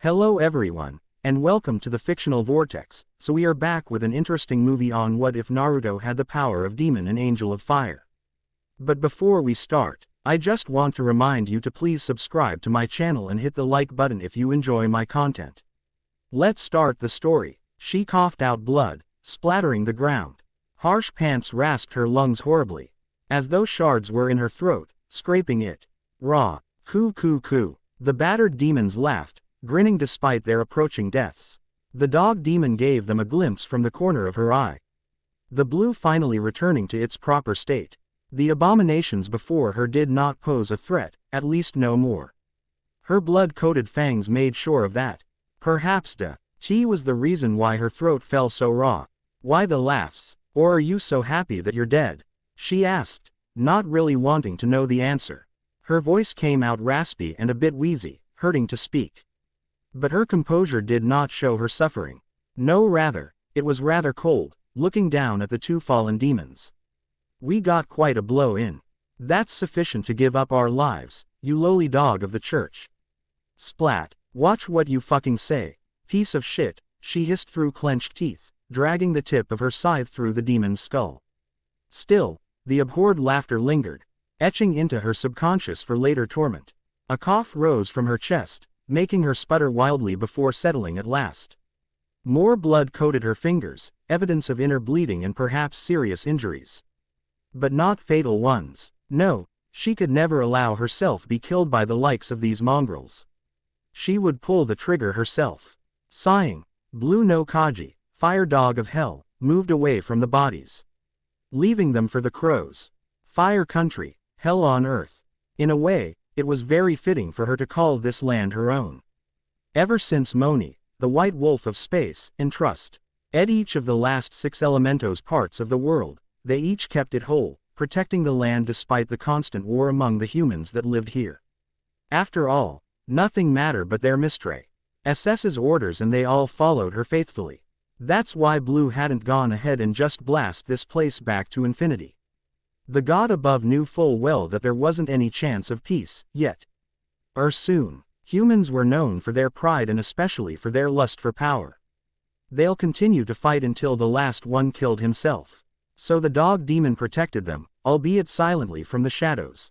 Hello everyone, and welcome to the Fictional Vortex. So we are back with an interesting movie on what if Naruto had the power of demon and angel of fire. But before we start, I just want to remind you to please subscribe to my channel and hit the like button if you enjoy my content. Let's start the story. She coughed out blood, splattering the ground. Harsh pants rasped her lungs horribly, as though shards were in her throat, scraping it. Raw. Coo coo coo. The battered demons laughed, grinning despite their approaching deaths. The dog demon gave them a glimpse from the corner of her eye. The blue finally returning to its proper state. The abominations before her did not pose a threat, at least no more. Her blood-coated fangs made sure of that. Perhaps tea was the reason why her throat felt so raw. Why the laughs? Or are you so happy that you're dead? She asked, not really wanting to know the answer. Her voice came out raspy and a bit wheezy, hurting to speak. But her composure did not show her suffering. No, rather, it was rather cold, looking down at the two fallen demons. We got quite a blow in. That's sufficient to give up our lives, you lowly dog of the church. Splat. Watch what you fucking say. Piece of shit, she hissed through clenched teeth, dragging the tip of her scythe through the demon's skull. Still, the abhorred laughter lingered, etching into her subconscious for later torment. A cough rose from her chest, making her sputter wildly before settling at last. More blood coated her fingers, evidence of inner bleeding and perhaps serious injuries. But not fatal ones. No, she could never allow herself be killed by the likes of these mongrels. She would pull the trigger herself. Sighing, Blue no Kaji, fire dog of hell, moved away from the bodies, leaving them for the crows. Fire country, hell on earth. In a way, it was very fitting for her to call this land her own. Ever since Moni, the white wolf of space, entrust Ed each of the last 6 elementos parts of the world, they each kept it whole, protecting the land despite the constant war among the humans that lived here. After all, nothing mattered but their mistress's orders, and they all followed her faithfully. That's why Blue hadn't gone ahead and just blast this place back to infinity. The god above knew full well that there wasn't any chance of peace, yet. Soon. Humans were known for their pride and especially for their lust for power. They'll continue to fight until the last one killed himself. So the dog demon protected them, albeit silently from the shadows,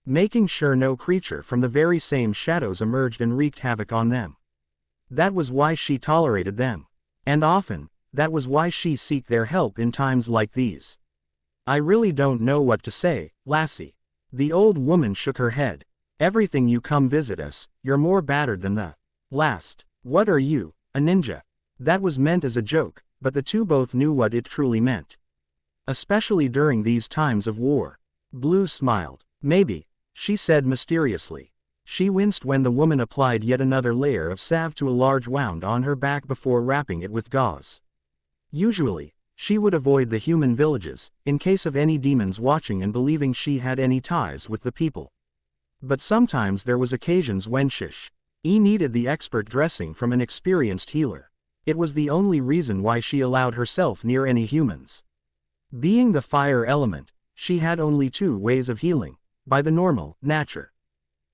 making sure no creature from the very same shadows emerged and wreaked havoc on them. That was why she tolerated them. And often, that was why she sought their help in times like these. I really don't know what to say, lassie. The old woman shook her head. Everything you come visit us, you're more battered than the last. What are you, a ninja? That was meant as a joke, but the two both knew what it truly meant. Especially during these times of war. Blue smiled. Maybe, she said mysteriously. She winced when the woman applied yet another layer of salve to a large wound on her back before wrapping it with gauze. Usually, she would avoid the human villages, in case of any demons watching and believing she had any ties with the people. But sometimes there was occasions when she needed the expert dressing from an experienced healer. It was the only reason why she allowed herself near any humans. Being the fire element, she had only 2 ways of healing, by the normal, nature.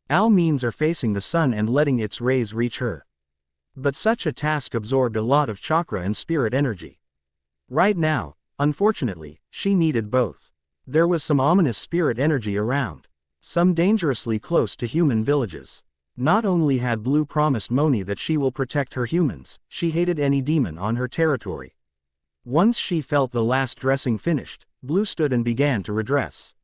All means are facing the sun and letting its rays reach her. But such a task absorbed a lot of chakra and spirit energy. Right now, unfortunately, she needed both. There was some ominous spirit energy around, some dangerously close to human villages. Not only had Blue promised Moni that she will protect her humans, she hated any demon on her territory. Once she felt the last dressing finished, Blue stood and began to redress.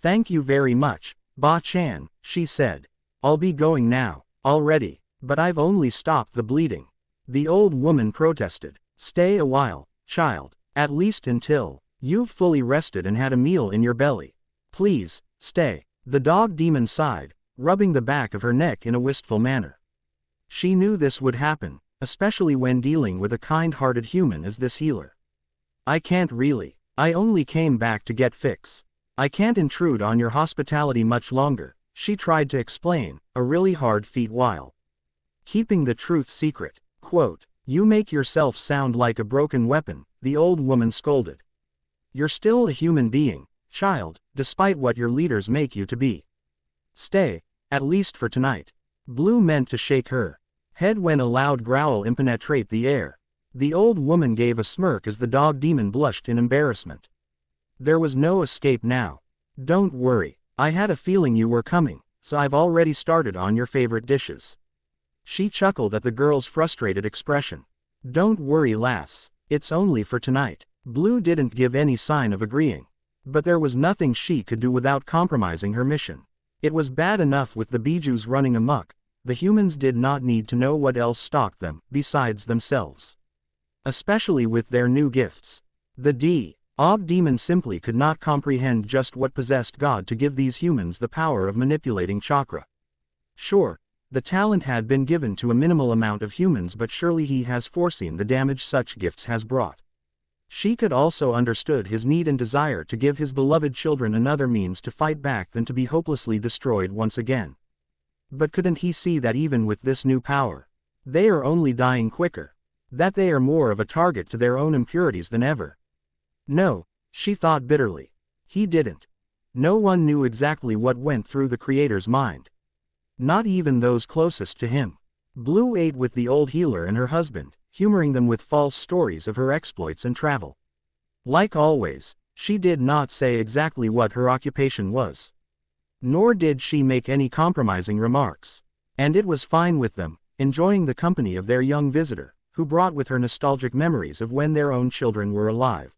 Thank you very much, Ba-chan, she said. I'll be going now, already, but I've only stopped the bleeding. The old woman protested. Stay a while, child, at least until you've fully rested and had a meal in your belly. Please, stay. The dog demon sighed, rubbing the back of her neck in a wistful manner. She knew this would happen, especially when dealing with a kind-hearted human as this healer. I can't really. I only came back to get fix. I can't intrude on your hospitality much longer, she tried to explain, a really hard feat while keeping the truth secret. Quote, you make yourself sound like a broken weapon, the old woman scolded. You're still a human being, child, despite what your leaders make you to be. Stay, at least for tonight. Blue meant to shake her Head when a loud growl impenetrate the air. The old woman gave a smirk as the dog demon blushed in embarrassment. There was no escape now. Don't worry, I had a feeling you were coming, so I've already started on your favorite dishes. She chuckled at the girl's frustrated expression. Don't worry, lass, it's only for tonight. Blue didn't give any sign of agreeing. But there was nothing she could do without compromising her mission. It was bad enough with the bijous running amok. The humans did not need to know what else stalked them, besides themselves. Especially with their new gifts. The Og demon simply could not comprehend just what possessed God to give these humans the power of manipulating chakra. Sure, the talent had been given to a minimal amount of humans, but surely he has foreseen the damage such gifts has brought. She could also understood his need and desire to give his beloved children another means to fight back than to be hopelessly destroyed once again. But couldn't he see that even with this new power, they are only dying quicker? That they are more of a target to their own impurities than ever? No, she thought bitterly. He didn't. No one knew exactly what went through the Creator's mind. Not even those closest to him. Blue ate with the old healer and her husband, humoring them with false stories of her exploits and travel. Like always, she did not say exactly what her occupation was. Nor did she make any compromising remarks. And it was fine with them, enjoying the company of their young visitor, who brought with her nostalgic memories of when their own children were alive.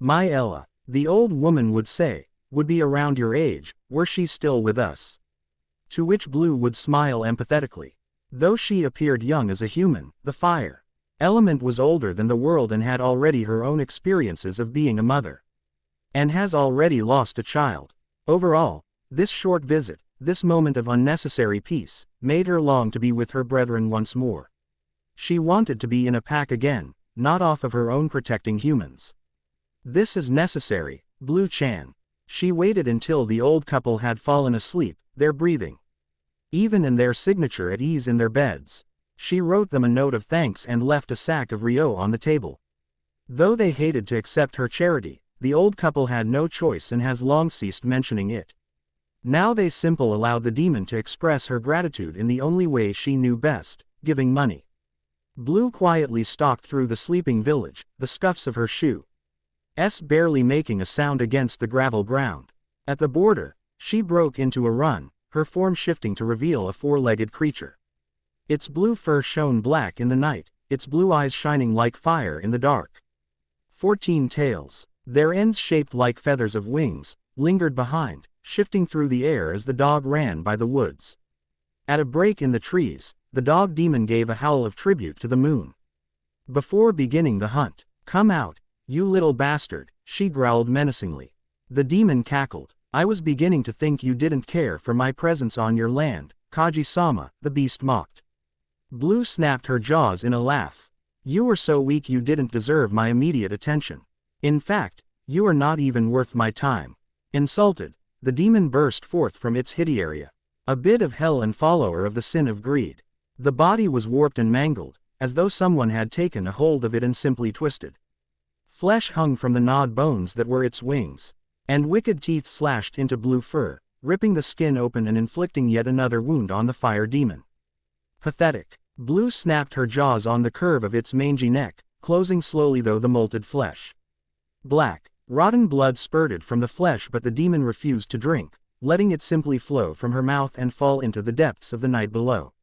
My Ella, the old woman would say, would be around your age, were she still with us. To which Blue would smile empathetically. Though she appeared young as a human, the fire element was older than the world and had already her own experiences of being a mother. And has already lost a child. Overall, this short visit, this moment of unnecessary peace, made her long to be with her brethren once more. She wanted to be in a pack again, not off of her own protecting humans. This is necessary, Blue-chan. She waited until the old couple had fallen asleep, their breathing even in their signature at ease in their beds. She wrote them a note of thanks and left a sack of Rio on the table. Though they hated to accept her charity, the old couple had no choice and has long ceased mentioning it. Now they simply allowed the demon to express her gratitude in the only way she knew best, giving money. Blue quietly stalked through the sleeping village, the scuffs of her shoes barely making a sound against the gravel ground. At the border, she broke into a run, her form shifting to reveal a four-legged creature. Its blue fur shone black in the night, its blue eyes shining like fire in the dark. 14 tails, their ends shaped like feathers of wings, lingered behind, shifting through the air as the dog ran by the woods. At a break in the trees, the dog demon gave a howl of tribute to the moon. Before beginning the hunt, "Come out, you little bastard," she growled menacingly. The demon cackled. "I was beginning to think you didn't care for my presence on your land, Kaji-sama," the beast mocked. Blue snapped her jaws in a laugh. "You were so weak you didn't deserve my immediate attention. In fact, you are not even worth my time." Insulted, the demon burst forth from its hidden area. A bit of hell and follower of the sin of greed. The body was warped and mangled, as though someone had taken a hold of it and simply twisted. Flesh hung from the gnawed bones that were its wings. And wicked teeth slashed into blue fur, ripping the skin open and inflicting yet another wound on the fire demon. Pathetic. Blue snapped her jaws on the curve of its mangy neck, closing slowly through the molted flesh. Black, rotten blood spurted from the flesh, but the demon refused to drink, letting it simply flow from her mouth and fall into the depths of the night below.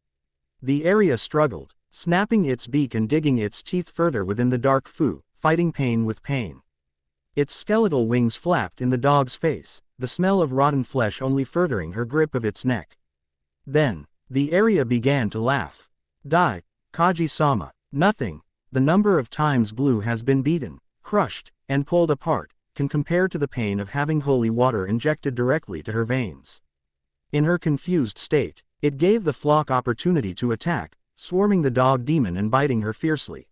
The area struggled, snapping its beak and digging its teeth further within the dark foo, fighting pain with pain. Its skeletal wings flapped in the dog's face, the smell of rotten flesh only furthering her grip of its neck. Then, the area began to laugh. "Die, Kaji-sama." Nothing, the number of times Blue has been beaten, crushed, and pulled apart, can compare to the pain of having holy water injected directly to her veins. In her confused state, it gave the flock opportunity to attack, swarming the dog demon and biting her fiercely.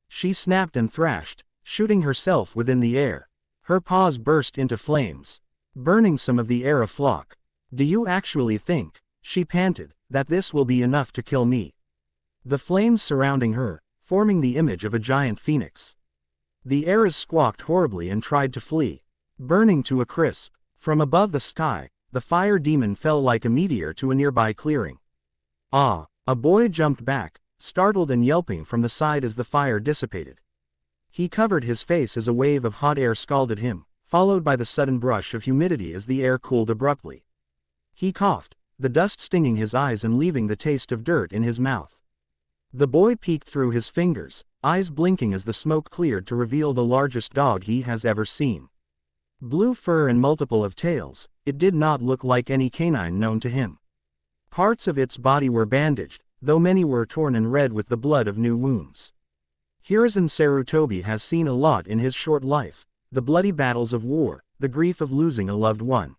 She snapped and thrashed, shooting herself within the air. Her paws burst into flames, burning some of the air a flock. "Do you actually think," she panted, "that this will be enough to kill me?" The flames surrounding her, forming the image of a giant phoenix. The Ares squawked horribly and tried to flee. Burning to a crisp, from above the sky, the fire demon fell like a meteor to a nearby clearing. Ah, A boy jumped back, startled and yelping from the side as the fire dissipated. He covered his face as a wave of hot air scalded him, followed by the sudden brush of humidity as the air cooled abruptly. He coughed, the dust stinging his eyes and leaving the taste of dirt in his mouth. The boy peeked through his fingers, eyes blinking as the smoke cleared to reveal the largest dog he has ever seen. Blue fur and multiple of tails, it did not look like any canine known to him. Parts of its body were bandaged, though many were torn and red with the blood of new wounds. Hiruzen Sarutobi has seen a lot in his short life, the bloody battles of war, the grief of losing a loved one.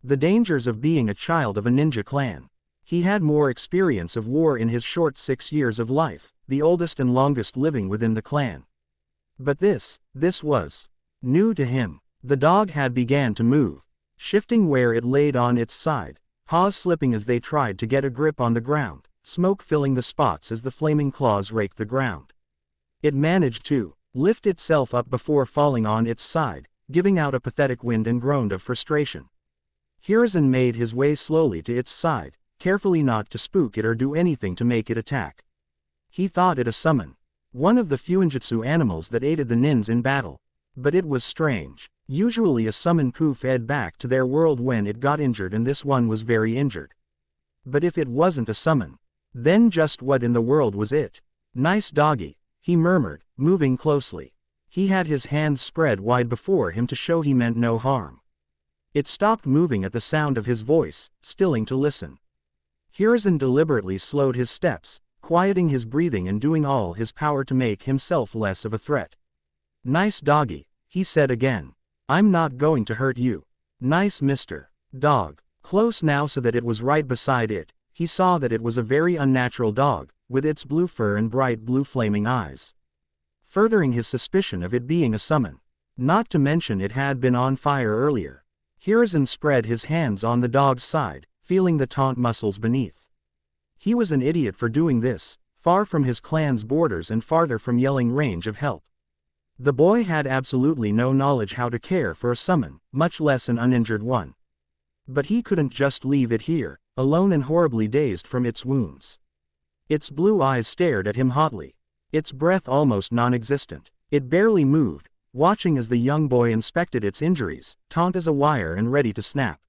The dangers of being a child of a ninja clan. He had more experience of war in his short 6 years of life, the oldest and longest living within the clan. But this was new to him. The dog had began to move, shifting where it laid on its side, paws slipping as they tried to get a grip on the ground, smoke filling the spots as the flaming claws raked the ground. It managed to lift itself up before falling on its side, giving out a pathetic wind and groan of frustration. Hiruzen made his way slowly to its side, carefully not to spook it or do anything to make it attack. He thought it a summon, one of the fuinjutsu animals that aided the nins in battle. But it was strange. Usually a summon fed back to their world when it got injured, and this one was very injured. But if it wasn't a summon, then just what in the world was it? Nice doggy, he murmured, moving closely. He had his hands spread wide before him to show he meant no harm. It stopped moving at the sound of his voice, stilling to listen. Hiruzen deliberately slowed his steps, quieting his breathing and doing all his power to make himself less of a threat. Nice doggy, he said again. I'm not going to hurt you. Nice Mr. Dog. Close now so that it was right beside it, he saw that it was a very unnatural dog, with its blue fur and bright blue flaming eyes, furthering his suspicion of it being a summon. Not to mention it had been on fire earlier. Hiruzen spread his hands on the dog's side, feeling the taut muscles beneath. He was an idiot for doing this, far from his clan's borders and farther from yelling range of help. The boy had absolutely no knowledge how to care for a summon, much less an uninjured one. But he couldn't just leave it here, alone and horribly dazed from its wounds. Its blue eyes stared at him hotly, its breath almost non-existent. It barely moved, watching as the young boy inspected its injuries, taut as a wire and ready to snap.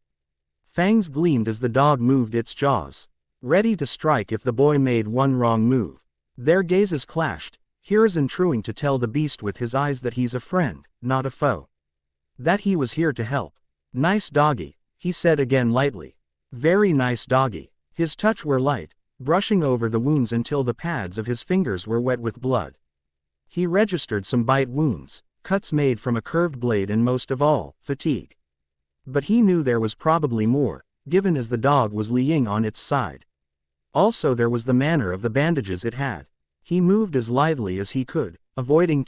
Fangs gleamed as the dog moved its jaws, ready to strike if the boy made one wrong move. Their gazes clashed, Hiruzen trying to tell the beast with his eyes that he's a friend, not a foe. That he was here to help. Nice doggy, he said again lightly. Very nice doggy. His touch were light, brushing over the wounds until the pads of his fingers were wet with blood. He registered some bite wounds, cuts made from a curved blade, and most of all, fatigue. But he knew there was probably more, given as the dog was lying on its side. Also there was the manner of the bandages it had. He moved as lithely as he could, avoiding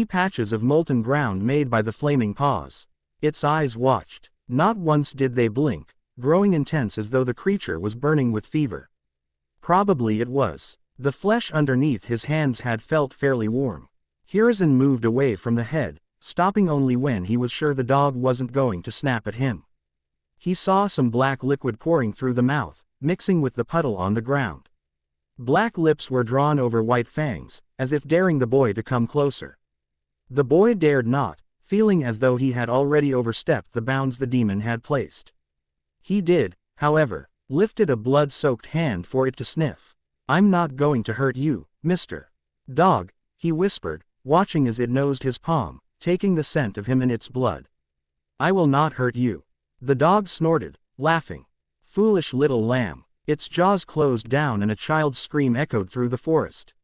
patches of molten ground made by the flaming paws. Its eyes watched. Not once did they blink, growing intense as though the creature was burning with fever. Probably it was. The flesh underneath his hands had felt fairly warm. Hiruzen moved away from the head, stopping only when he was sure the dog wasn't going to snap at him. He saw some black liquid pouring through the mouth, mixing with the puddle on the ground. Black lips were drawn over white fangs, as if daring the boy to come closer. The boy dared not, feeling as though he had already overstepped the bounds the demon had placed. He did, however, lifted a blood-soaked hand for it to sniff. I'm not going to hurt you, Mr. Dog, he whispered, watching as it nosed his palm, taking the scent of him in its blood. I will not hurt you. The dog snorted, laughing. Foolish little lamb. Its jaws closed down and a child's scream echoed through the forest.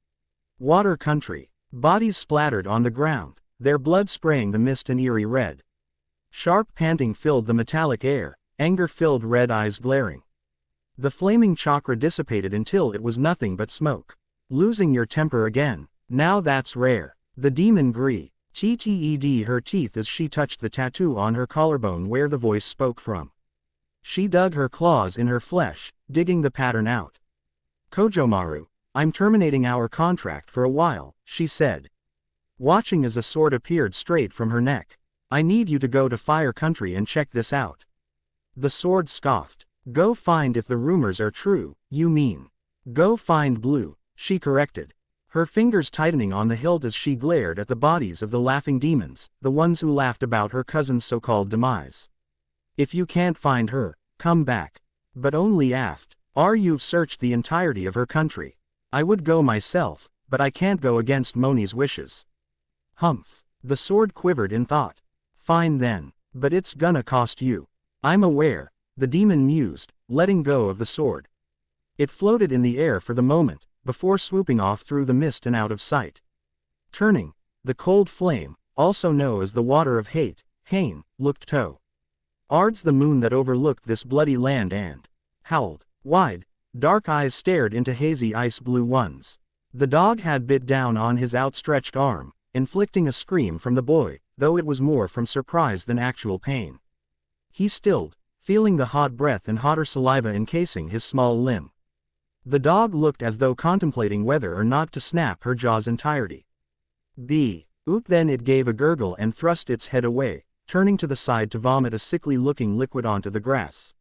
Water country. Bodies splattered on the ground, their blood spraying the mist an eerie red. Sharp panting filled the metallic air, anger-filled red eyes glaring. The flaming chakra dissipated until it was nothing but smoke. Losing your temper again. Now that's rare. The demon gritted her teeth as she touched the tattoo on her collarbone where the voice spoke from. She dug her claws in her flesh, digging the pattern out. Kojomaru, I'm terminating our contract for a while, she said, watching as a sword appeared straight from her neck. I need you to go to Fire Country and check this out. The sword scoffed. Go find if the rumors are true, you mean. Go find Blue, she corrected, her fingers tightening on the hilt as she glared at the bodies of the laughing demons, the ones who laughed about her cousin's so-called demise. If you can't find her, come back. But only aft. You've searched the entirety of her country. I would go myself, but I can't go against Moni's wishes. Humph. The sword quivered in thought. Fine then, but it's gonna cost you. I'm aware, the demon mused, letting go of the sword. It floated in the air for the moment, before swooping off through the mist and out of sight. Turning, the cold flame, also known as the water of hate, Hain, looked towards the moon that overlooked this bloody land and howled. Wide, dark eyes stared into hazy ice-blue ones. The dog had bit down on his outstretched arm, inflicting a scream from the boy, though it was more from surprise than actual pain. He stilled, feeling the hot breath and hotter saliva encasing his small limb. The dog looked as though contemplating whether or not to snap her jaw's entirety. Then it gave a gurgle and thrust its head away, turning to the side to vomit a sickly-looking liquid onto the grass.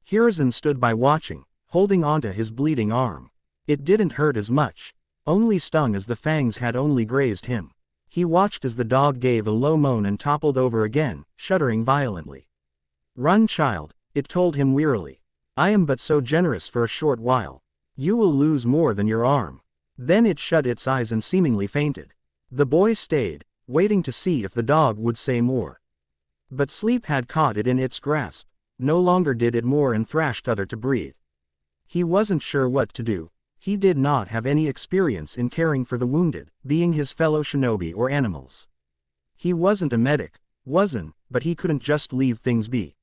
Hiruzen stood by watching, holding onto his bleeding arm. It didn't hurt as much, only stung as the fangs had only grazed him. He watched as the dog gave a low moan and toppled over again, shuddering violently. Run, child, it told him wearily. I am but so generous for a short while. You will lose more than your arm. Then it shut its eyes and seemingly fainted. The boy stayed, waiting to see if the dog would say more. But sleep had caught it in its grasp. No longer did it more and thrashed other to breathe. He wasn't sure what to do. He did not have any experience in caring for the wounded, being his fellow shinobi or animals. He wasn't a medic, but he couldn't just leave things be.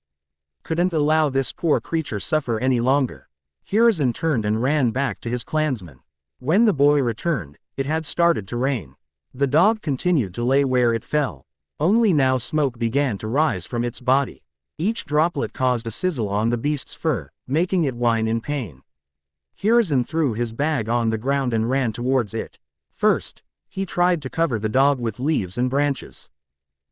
Couldn't allow this poor creature suffer any longer. Hiruzen turned and ran back to his clansmen. When the boy returned, it had started to rain. The dog continued to lay where it fell. Only now smoke began to rise from its body. Each droplet caused a sizzle on the beast's fur, making it whine in pain. Hiruzen threw his bag on the ground and ran towards it. First, he tried to cover the dog with leaves and branches.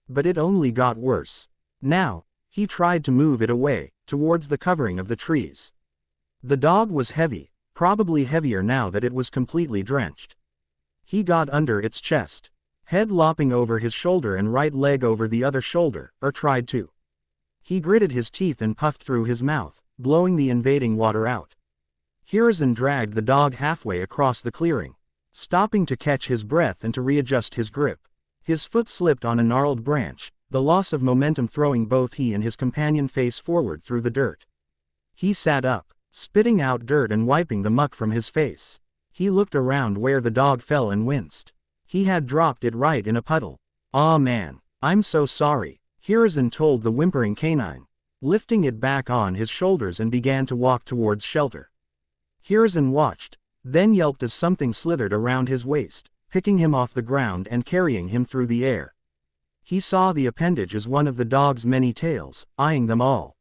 But it only got worse. Now, he tried to move it away, towards the covering of the trees. The dog was heavy, probably heavier now that it was completely drenched. He got under its chest, head lopping over his shoulder and right leg over the other shoulder, or tried to. He gritted his teeth and puffed through his mouth, blowing the invading water out. Hiruzen dragged the dog halfway across the clearing, stopping to catch his breath and to readjust his grip. His foot slipped on a gnarled branch, the loss of momentum throwing both he and his companion face forward through the dirt. He sat up, spitting out dirt and wiping the muck from his face. He looked around where the dog fell and winced. He had dropped it right in a puddle. "Aw man, I'm so sorry," Hiruzen told the whimpering canine, lifting it back on his shoulders and began to walk towards shelter. Hiruzen watched, then yelped as something slithered around his waist, picking him off the ground and carrying him through the air. He saw the appendage as one of the dog's many tails, eyeing them all.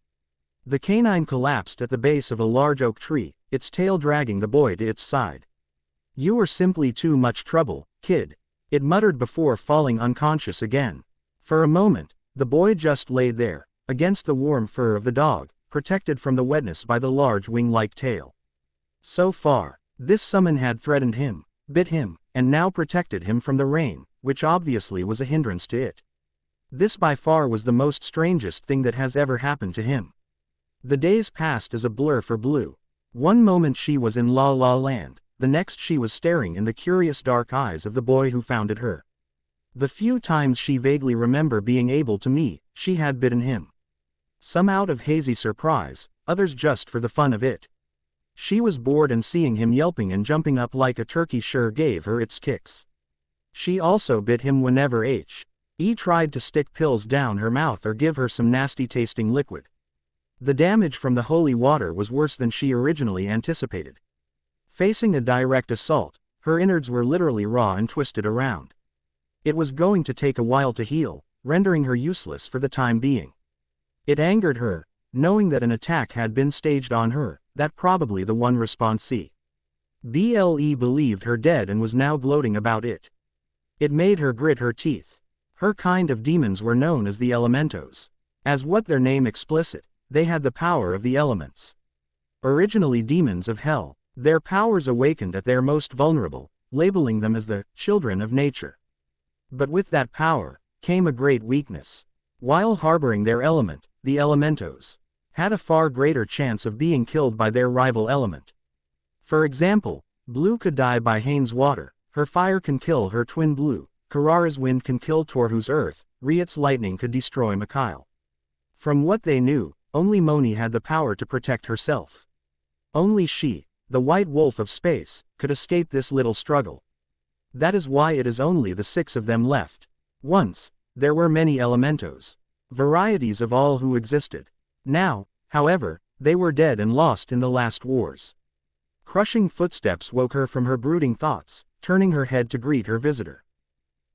The canine collapsed at the base of a large oak tree, its tail dragging the boy to its side. "You were simply too much trouble, kid," it muttered before falling unconscious again. For a moment, the boy just lay there, against the warm fur of the dog, protected from the wetness by the large wing-like tail. So far, this summon had threatened him, bit him, and now protected him from the rain, which obviously was a hindrance to it. This by far was the most strangest thing that has ever happened to him. The days passed as a blur for Blue. One moment she was in La La Land, the next she was staring in the curious dark eyes of the boy who founded her. The few times she vaguely remember being able to meet, she had bitten him. Some out of hazy surprise, others just for the fun of it. She was bored and seeing him yelping and jumping up like a turkey sure gave her its kicks. She also bit him whenever he tried to stick pills down her mouth or give her some nasty tasting liquid. The damage from the holy water was worse than she originally anticipated. Facing a direct assault, her innards were literally raw and twisted around. It was going to take a while to heal, rendering her useless for the time being. It angered her, knowing that an attack had been staged on her, that probably the one responsee. Ble believed her dead and was now gloating about it. It made her grit her teeth. Her kind of demons were known as the Elementos. As what their name explicit, they had the power of the elements. Originally demons of hell, Their powers awakened at their most vulnerable, labeling them as the children of nature. But with that power came a great weakness. While harboring their element, the elementos had a far greater chance of being killed by their rival element. For example, Blue could die by Hain's water, her fire can kill her twin Blue, Karara's wind can kill Torhu's earth, Riet's lightning could destroy Mikhail. From what they knew, only Moni had the power to protect herself. Only she, the white wolf of space, could escape this little struggle. That is why it is only the 6 of them left. Once, there were many elementos, varieties of all who existed. Now, however, they were dead and lost in the last wars. Crushing footsteps woke her from her brooding thoughts, turning her head to greet her visitor.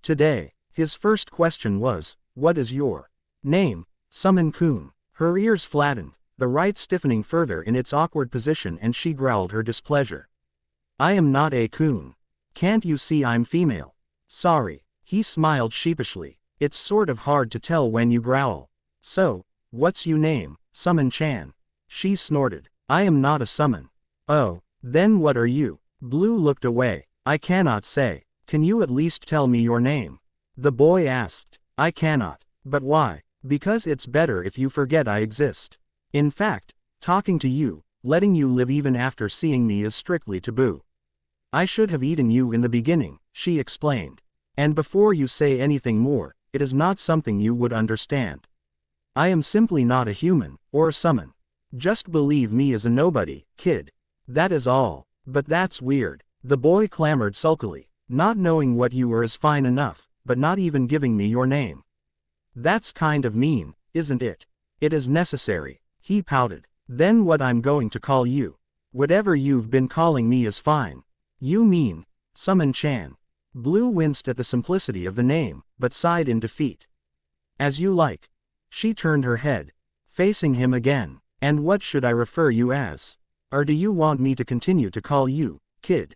Today, his first question was, "What is your name, Summon-kun?" Her ears flattened, the right stiffening further in its awkward position, and she growled her displeasure. "I am not a kun. Can't you see I'm female?" "Sorry." He smiled sheepishly. "It's sort of hard to tell when you growl. So, what's you name, Summon-chan?" She snorted. "I am not a summon." "Oh, then what are you?" Blue looked away. "I cannot say." "Can you at least tell me your name?" The boy asked. "I cannot." "But why?" "Because it's better if you forget I exist. In fact, talking to you, letting you live even after seeing me is strictly taboo. I should have eaten you in the beginning," she explained. "And before you say anything more, it is not something you would understand. I am simply not a human, or a summon. Just believe me as a nobody, kid. That is all." "But that's weird." The boy clamored sulkily. "Not knowing what you were is fine enough, but not even giving me your name. That's kind of mean, isn't it?" "It is necessary." He pouted. "Then what I'm going to call you. Whatever you've been calling me is fine." "You mean, Summon-chan." Blue winced at the simplicity of the name, but sighed in defeat. "As you like." She turned her head, facing him again. "And what should I refer you as? Or do you want me to continue to call you, kid?"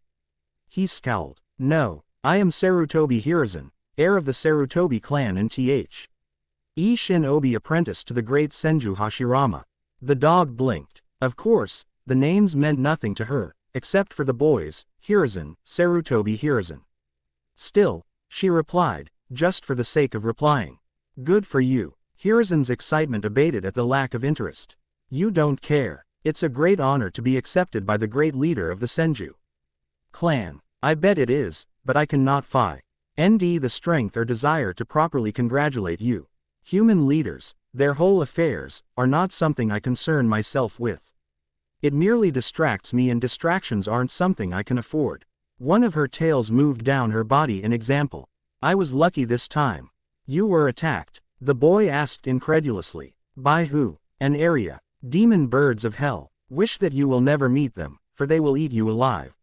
He scowled. "No, I am Sarutobi Hiruzen, heir of the Sarutobi clan and Th. E. Shinobi apprentice to the great Senju Hashirama." The dog blinked. Of course, the names meant nothing to her, except for the boys, Hiruzen, Sarutobi Hiruzen. Still, she replied, just for the sake of replying. "Good for you." Hiruzen's excitement abated at the lack of interest. "You don't care. It's a great honor to be accepted by the great leader of the Senju clan." "I bet it is, but I cannot find the strength or desire to properly congratulate you. Human leaders, their whole affairs, are not something I concern myself with. It merely distracts me, and distractions aren't something I can afford." One of her tails moved down her body in example. "I was lucky this time." "You were attacked?" the boy asked incredulously. "By who?" "An area. Demon birds of hell. Wish that you will never meet them, for they will eat you alive."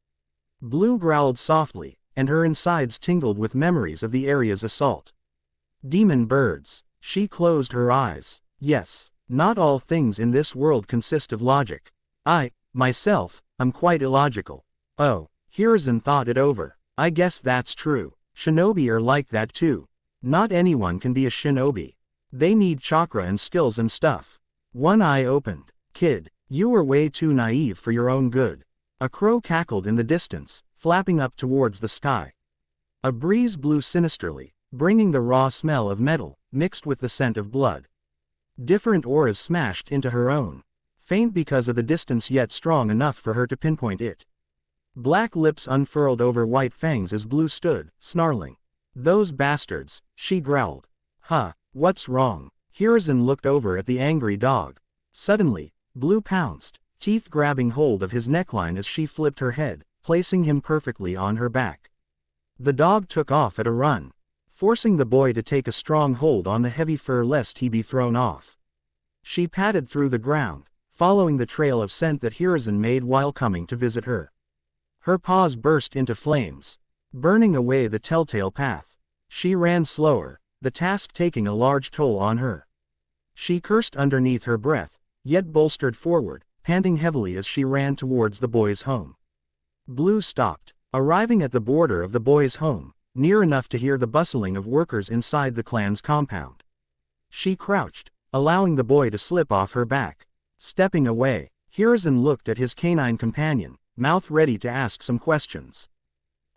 Blue growled softly, and her insides tingled with memories of the area's assault. Demon birds. She closed her eyes. Yes, not all things in this world consist of logic. I, myself, am quite illogical. Oh, Hiruzen thought it over. I guess that's true. Shinobi are like that too. Not anyone can be a shinobi. They need chakra and skills and stuff. One eye opened. "Kid, you were way too naive for your own good." A crow cackled in the distance, flapping up towards the sky. A breeze blew sinisterly, bringing the raw smell of metal, mixed with the scent of blood. Different auras smashed into her own. Faint because of the distance, yet strong enough for her to pinpoint it. Black lips unfurled over white fangs as Blue stood, snarling. "Those bastards," she growled. "Huh, what's wrong?" Hiruzen looked over at the angry dog. Suddenly, Blue pounced, teeth grabbing hold of his neckline as she flipped her head, placing him perfectly on her back. The dog took off at a run, forcing the boy to take a strong hold on the heavy fur lest he be thrown off. She padded through the ground, following the trail of scent that Hiruzen made while coming to visit her. Her paws burst into flames, burning away the telltale path. She ran slower, the task taking a large toll on her. She cursed underneath her breath, yet bolstered forward, panting heavily as she ran towards the boy's home. Blue stopped, arriving at the border of the boy's home, near enough to hear the bustling of workers inside the clan's compound. She crouched, allowing the boy to slip off her back. Stepping away, Hiruzen looked at his canine companion, mouth ready to ask some questions.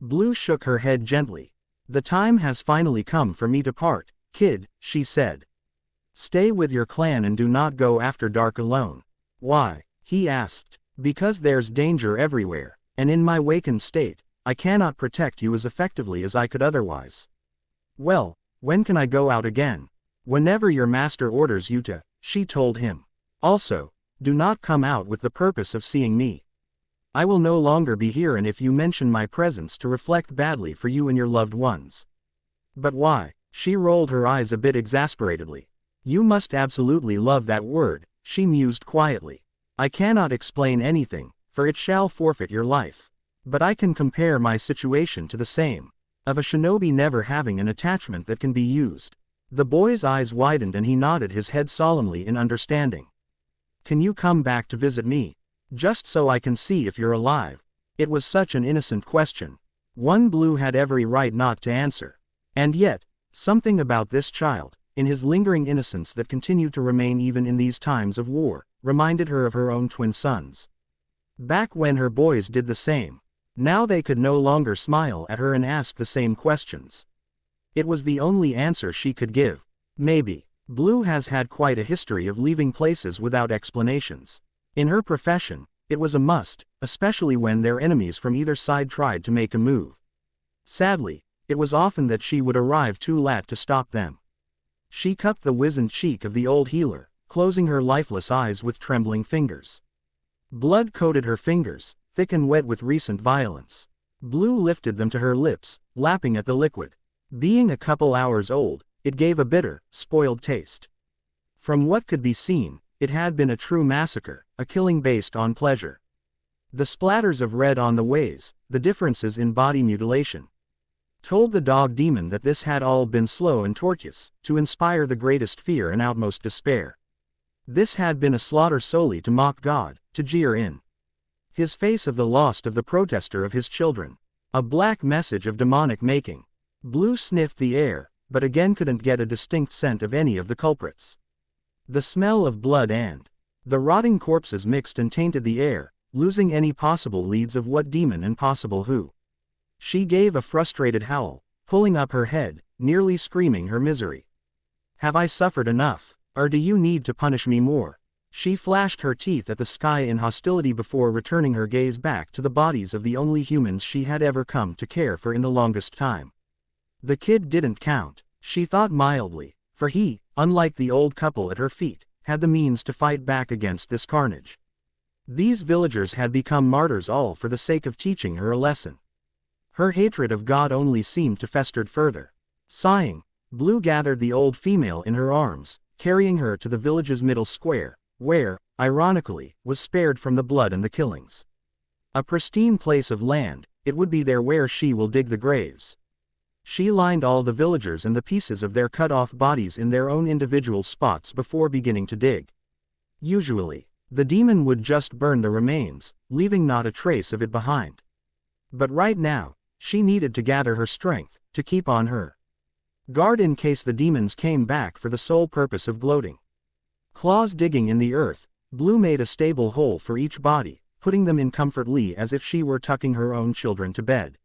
Blue shook her head gently. The time has finally come for me to part, kid, she said. Stay with your clan and do not go after dark alone. Why? He asked. Because there's danger everywhere, and in my wakened state, I cannot protect you as effectively as I could otherwise. Well, when can I go out again? Whenever your master orders you to, she told him. Also, do not come out with the purpose of seeing me. I will no longer be here, and if you mention my presence to reflect badly for you and your loved ones. But why? She rolled her eyes a bit exasperatedly. You must absolutely love that word, she mused quietly. I cannot explain anything, for it shall forfeit your life. But I can compare my situation to the same, of a shinobi never having an attachment that can be used. The boy's eyes widened and he nodded his head solemnly in understanding. Can you come back to visit me? Just so I can see if you're alive. It was such an innocent question. One Blue had every right not to answer. And yet, something about this child, in his lingering innocence that continued to remain even in these times of war, reminded her of her own twin sons. Back when her boys did the same. Now they could no longer smile at her and ask the same questions. It was the only answer she could give. Maybe. Blue has had quite a history of leaving places without explanations. In her profession, it was a must, especially when their enemies from either side tried to make a move. Sadly, it was often that she would arrive too late to stop them. She cupped the wizened cheek of the old healer, closing her lifeless eyes with trembling fingers. Blood coated her fingers, thick and wet with recent violence. Blue lifted them to her lips, lapping at the liquid. Being a couple hours old, it gave a bitter, spoiled taste. From what could be seen, it had been a true massacre, a killing based on pleasure. The splatters of red on the ways, the differences in body mutilation, told the dog demon that this had all been slow and tortuous, to inspire the greatest fear and outmost despair. This had been a slaughter solely to mock God, to jeer in his face of the lost of the protester of his children. A black message of demonic making. Blue sniffed the air, but again couldn't get a distinct scent of any of the culprits. The smell of blood and the rotting corpses mixed and tainted the air, losing any possible leads of what demon and possible who. She gave a frustrated howl, pulling up her head, nearly screaming her misery. Have I suffered enough, or do you need to punish me more? She flashed her teeth at the sky in hostility before returning her gaze back to the bodies of the only humans she had ever come to care for in the longest time. The kid didn't count, she thought mildly, for he, unlike the old couple at her feet, had the means to fight back against this carnage. These villagers had become martyrs all for the sake of teaching her a lesson. Her hatred of God only seemed to fester further. Sighing, Blue gathered the old female in her arms, carrying her to the village's middle square, where, ironically, was spared from the blood and the killings. A pristine place of land, it would be there where she will dig the graves. She lined all the villagers and the pieces of their cut-off bodies in their own individual spots before beginning to dig. Usually, the demon would just burn the remains, leaving not a trace of it behind. But right now, she needed to gather her strength, to keep on her guard in case the demons came back for the sole purpose of gloating. Claws digging in the earth, Blue made a stable hole for each body, putting them in comfortably as if she were tucking her own children to bed.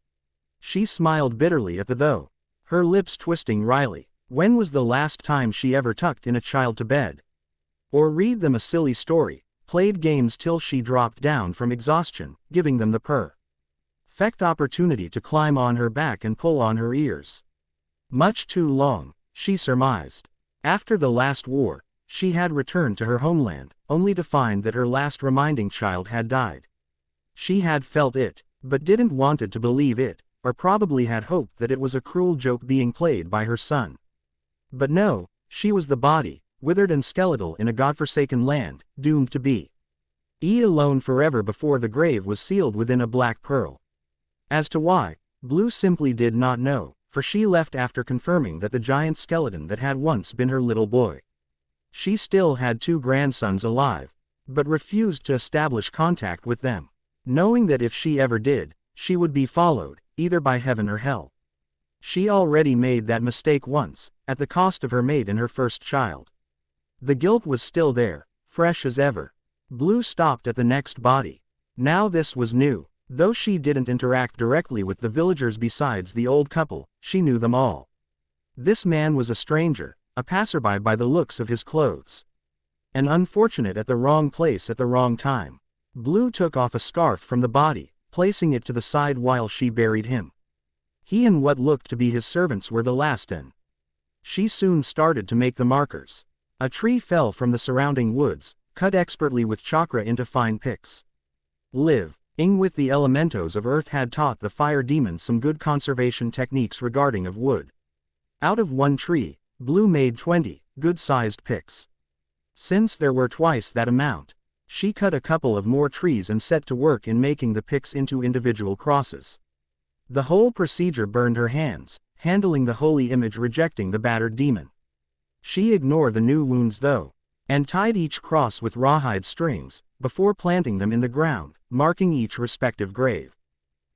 She smiled bitterly at the though, her lips twisting wryly. When was the last time she ever tucked in a child to bed? Or read them a silly story, played games till she dropped down from exhaustion, giving them the perfect opportunity to climb on her back and pull on her ears. Much too long, she surmised. After the last war, she had returned to her homeland, only to find that her last reminding child had died. She had felt it, but didn't wanted to believe it, or probably had hoped that it was a cruel joke being played by her son. But no, she was the body, withered and skeletal in a godforsaken land, doomed to be alone forever before the grave was sealed within a black pearl. As to why, Blue simply did not know, for she left after confirming that the giant skeleton that had once been her little boy. She still had 2 grandsons alive, but refused to establish contact with them, knowing that if she ever did, she would be followed, either by heaven or hell. She already made that mistake once, at the cost of her mate and her first child. The guilt was still there, fresh as ever. Blue stopped at the next body. Now this was new. Though she didn't interact directly with the villagers besides the old couple, she knew them all. This man was a stranger, a passerby by the looks of his clothes. An unfortunate at the wrong place at the wrong time. Blue took off a scarf from the body, placing it to the side while she buried him. He and what looked to be his servants were the last in. She soon started to make the markers. A tree fell from the surrounding woods, cut expertly with chakra into fine picks. Ing with the elementos of earth had taught the fire demon some good conservation techniques regarding of wood. Out of one tree, Blue made 20 good-sized picks. Since there were twice that amount, she cut a couple of more trees and set to work in making the picks into individual crosses. The whole procedure burned her hands, handling the holy image rejecting the battered demon. She ignored the new wounds though, and tied each cross with rawhide strings, before planting them in the ground, marking each respective grave.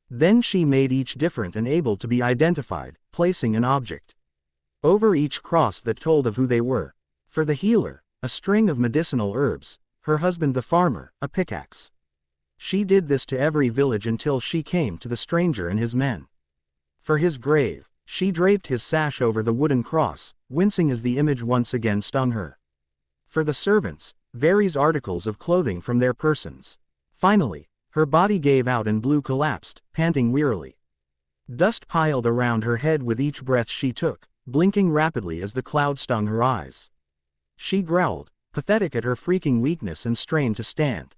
Then she made each different and able to be identified, placing an object over each cross that told of who they were. For the healer, a string of medicinal herbs, her husband the farmer, a pickaxe. She did this to every village until she came to the stranger and his men. For his grave, she draped his sash over the wooden cross, wincing as the image once again stung her. For the servants, various articles of clothing from their persons. Finally, her body gave out and Blue collapsed, panting wearily. Dust piled around her head with each breath she took, blinking rapidly as the cloud stung her eyes. She growled, pathetic at her freaking weakness, and strained to stand.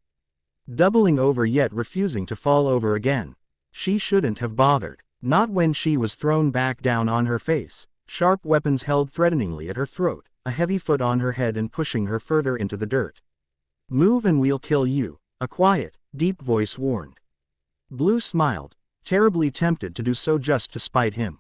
Doubling over yet refusing to fall over again. She shouldn't have bothered, not when she was thrown back down on her face, sharp weapons held threateningly at her throat, a heavy foot on her head and pushing her further into the dirt. "Move and we'll kill you," a quiet, deep voice warned. Blue smiled, terribly tempted to do so just to spite him.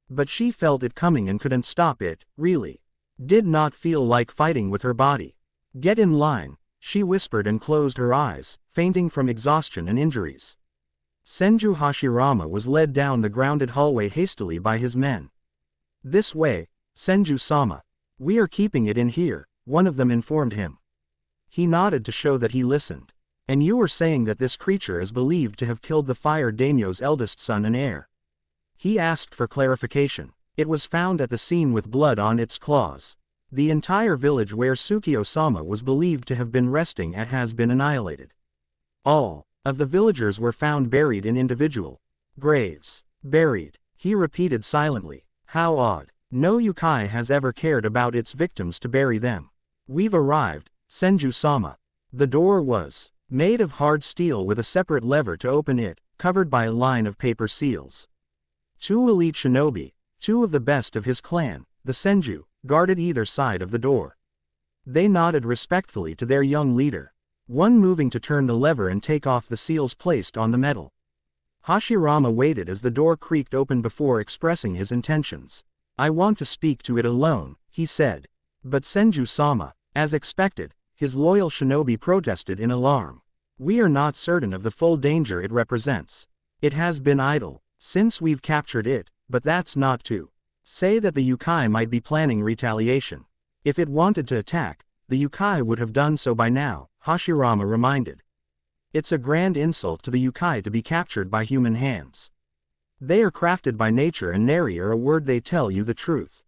But she felt it coming and couldn't stop it, really. Did not feel like fighting with her body. "Get in line," she whispered and closed her eyes, fainting from exhaustion and injuries. Senju Hashirama was led down the grounded hallway hastily by his men. "This way, Senju-sama. We are keeping it in here," one of them informed him. He nodded to show that he listened. "And you were saying that this creature is believed to have killed the fire daimyo's eldest son and heir?" He asked for clarification. It was found at the scene with blood on its claws. The entire village where Tsukio-sama was believed to have been resting at has been annihilated. All of the villagers were found buried in individual graves. Buried, he repeated silently. How odd. No yokai has ever cared about its victims to bury them. "We've arrived, Senju-sama." The door was made of hard steel with a separate lever to open it, covered by a line of paper seals. Two elite shinobi, two of the best of his clan, the Senju, guarded either side of the door. They nodded respectfully to their young leader, one moving to turn the lever and take off the seals placed on the metal. Hashirama waited as the door creaked open before expressing his intentions. "I want to speak to it alone," he said. But Senju-sama, as expected, his loyal shinobi protested in alarm. "We are not certain of the full danger it represents. It has been idle since we've captured it, but that's not to say that the yokai might be planning retaliation. If it wanted to attack, the yokai would have done so by now," Hashirama reminded. "It's a grand insult to the yokai to be captured by human hands. They are crafted by nature and nary are a word they tell you the truth.